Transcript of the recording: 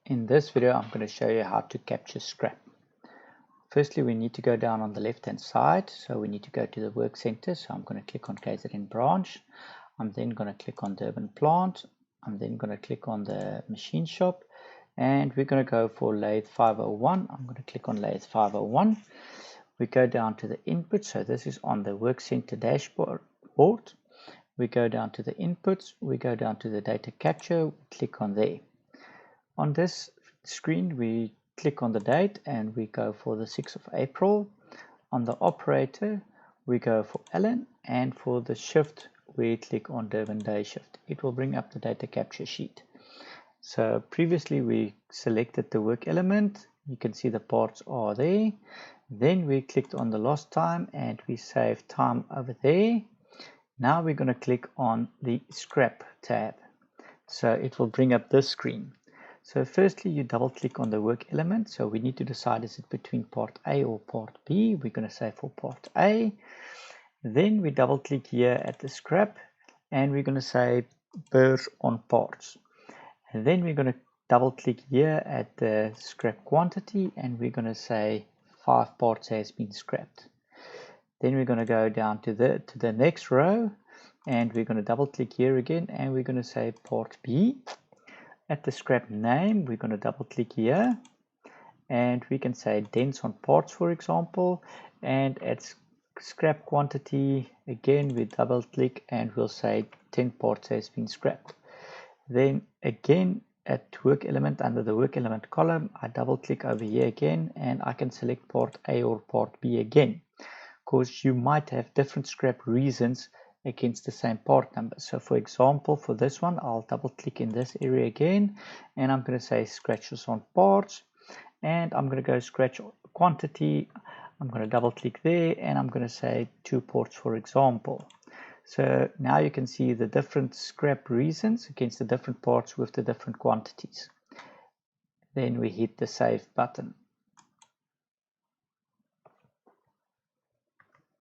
In this video, I'm going to show you how to capture scrap. Firstly, we need to go down on the left-hand side. So we need to go to the work center. So I'm going to click on KZN branch. I'm then going to click on Durban plant. I'm then going to click on the machine shop. And we're going to go for lathe 501. I'm going to click on lathe 501. We go down to the input. So this is on the work center dashboard. We go down to the inputs. We go down to the data capture. We click on there. On this screen, we click on the date and we go for the 6th of April. On the operator, we go for Allen, and for the shift, we click on Durban day shift. It will bring up the data capture sheet. So previously we selected the work element. You can see the parts are there. Then we clicked on the lost time and we saved time over there. Now we're going to click on the scrap tab. So it will bring up this screen. So firstly, you double click on the work element. So we need to decide, is it between part A or part B? We're going to say for part A. Then we double click here at the scrap and we're going to say burrs on parts. And then we're going to double click here at the scrap quantity and we're going to say 5 parts has been scrapped. Then we're going to go down to the next row and we're going to double click here again and we're going to say part B. At the scrap name, we're going to double click here and we can say dents on parts, for example. And at scrap quantity, again, we double click and we'll say 10 parts has been scrapped. Then again, at work element, under the work element column, I double click over here again and I can select part A or part B again, because you might have different scrap reasons against the same part number. So for example, for this one, I'll double click in this area again and I'm going to say scratches on parts and I'm going to go scratch quantity. I'm going to double click there and I'm going to say 2 parts, for example. So now you can see the different scrap reasons against the different parts with the different quantities. Then we hit the save button.